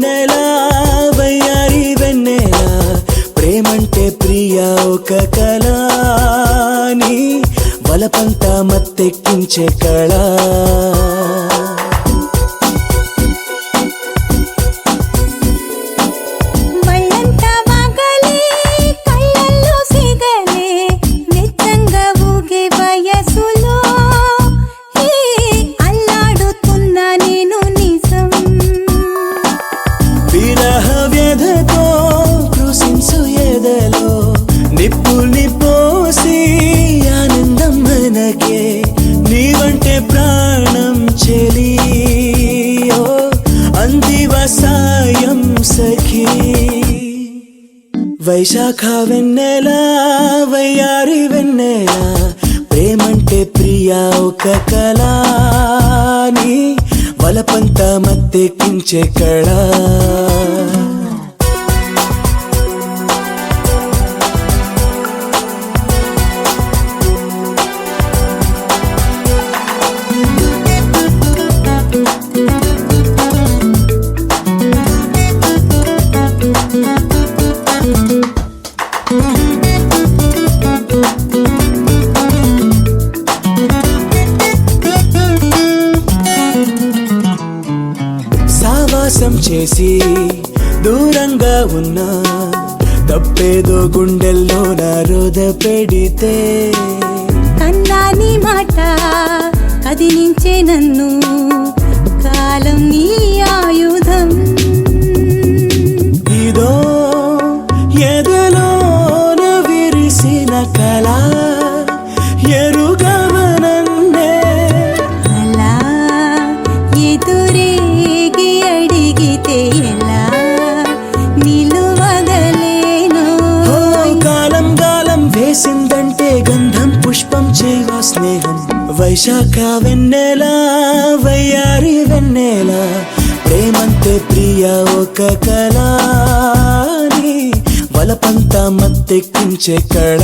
వెన్నెలా వయ్యారి వెన్నెలా ప్రేమంటే ప్రియా ఒక కళ నీ వలపంతా మత్తెక్కించే కళ నిప్పుల్ని పోసి ఆనందం మనకే నీవంటే ప్రాణం చెలి అందివ సాయం సఖీ వైశాఖ వెన్నెలా వయ్యారి వెన్నెలా ప్రేమంటే ప్రియా ఒక కళ నీ వలపంతా మత్తెక్కించే కళ సావాసం చేసి దూరంగా ఉన్నా తప్పేదో గుండెల్లో నా రోద పెడితే కన్నాని మాట కదిలించే నన్ను కాలం నీ ఆయుధం ఇదో ఎదలోన విరిసిన కళ ఎరుగవనన్నే అలా ఎదురేగి అడిగితే ఎలా నిలువగలేను కాలం గాలం వేసిందంటే గంధం పుష్పం చేవా స్నేహం వైశాఖ వెన్నెలా వయ్యారి వెన్నెలా ప్రేమంతే ప్రియా ఒక కళ నీ వలపంతా మత్తెక్కించే కళ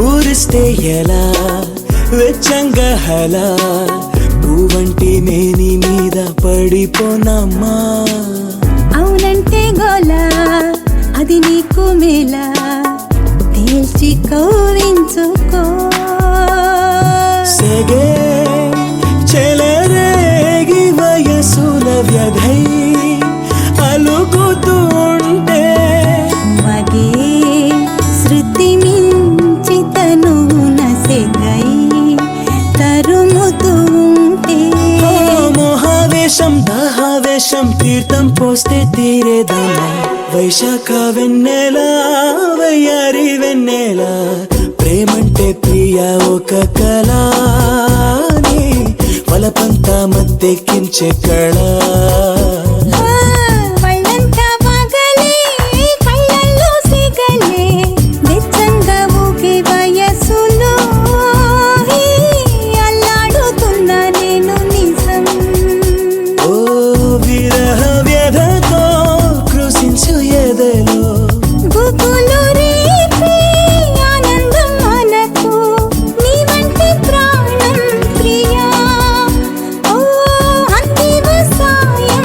ఊరిస్తే ఎలా వెచ్చంగా హలా పువ్వంటి మేని మీద పడిపోనమ్మా అవునంటే గోలా అది నీకు మేలా తేల్చి కౌరించుకో సెగే చెలరేగి వయసుల వ్యధై అలుగుతూ ఉంటే మగే శృతి మించి తనువున సెగై తరుముతూ ఉంటే మోహావేశం దాహావేశం తీర్థం పోస్తే తీరేదమ్మా వైశాఖ వెన్నెలా వయ్యారి వెన్నెలా ప్రేమంటే ప్రియా ఒక కళ నీ వలపంతా మత్తెక్కించే కళ సాయం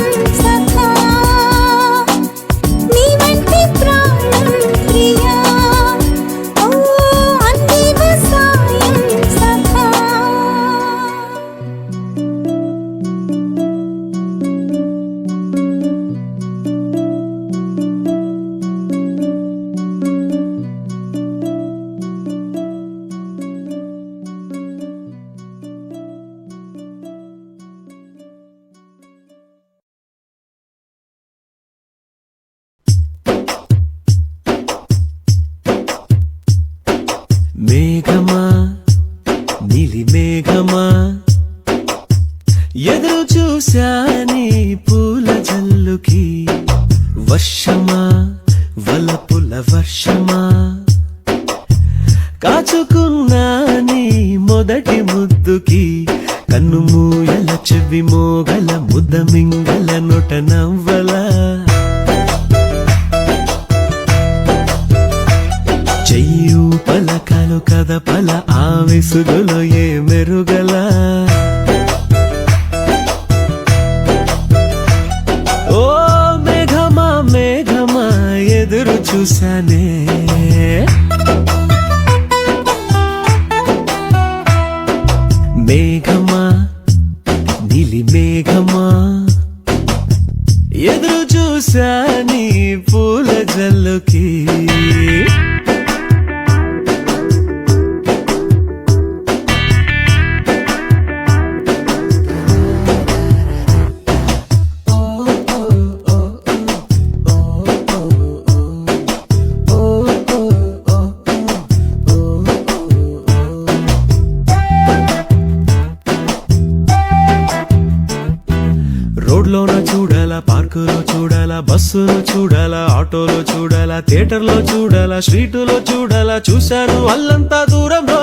మేఘమా నీలి మేఘమా ఎదురు చూశాని పూల జల్లుకి వర్షమా వలపుల వర్షమా కాచుకున్నా నీ మొదటి ముద్దుకి కన్ను మూయల చెవి మోగల ముద్ద మింగల నొట నవ్వలా చెయ్యు పలకలు కదపల ఆ విసుగులో ఏ మెరుగల ఓ మేఘమా మేఘమా ఎదురు చూశానే మేఘమా నీలి మేఘమా ఎదురు చూశాని పూల జల్లుకి రోడ్లోన చూడాలా పార్కులో చూడాలా బస్సులో చూడాలా ఆటోలో చూడాలా థియేటర్లో చూడాలా స్ట్రీటులో చూడాలా చూశాను అల్లంతా దూరంలో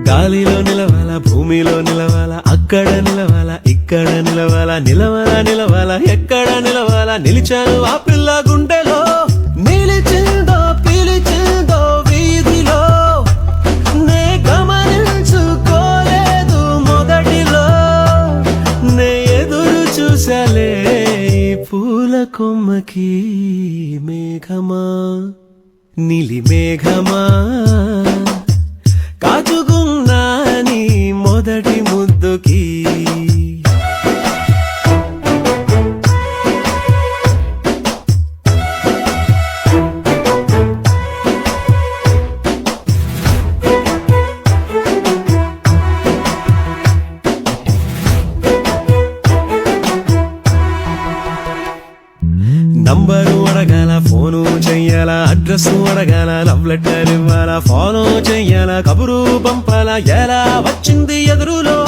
గాలిలో నిలవాలా భూమిలో నిలవాలా అక్కడ నిలవాలా ఇక్కడ నిలవాలా నిలవాలా నిలవాలా ఎక్కడ నిలవాలా నిలిచాను ఆ పిల్ల గుండెలో నిలిచిందో పిలిచిందో వీధిలో నే గమనించుకోలేదు మొదటిలో నే ఎదురు చూసాలే ఈ పూల కొమ్మకి మేఘమా నీలి మేఘమా కాచుకున్నా నీ మొదటి ముద్దుకి నంబరు అడగాల ఫోను చెయ్యాలా అడ్రస్ అడగాల లవ్ లెటర్ ఇవ్వాలా ఫాలో చెయ్యాలా కబురు పంపాలా ఎలా వచ్చింది ఎదురులో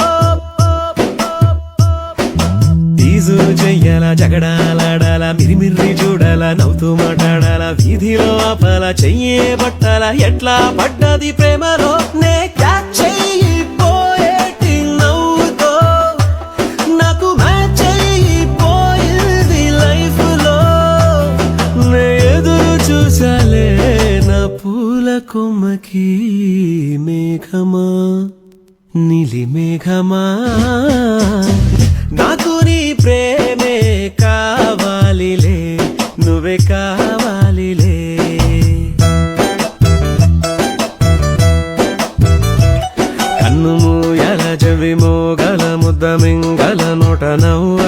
తీజు చెయ్యాలా జగడాలాడాలా మిరిమిర్రి చూడాలా నవ్వుతూ మాట్లాడాలా వీధిలో ఆపాలా చెయ్యే పట్టాలా ఎట్లా పడ్డది ప్రేమలో నే క్యాచ్ చెయ్యిపోయేటి నవ్వుతో నాకు మ్యాచ్ అయిపోయింది లైఫ్ లో నే ఎదురు చూసాలే నా పూల కొమ్మకి మేఘమా నీలి మేఘమా నాకు నీ ప్రేమే కావాలిలే నువ్వే కావాలిలే కన్ను మూయల చెవి మోగల ముద్ద మింగల నోట నవ్వు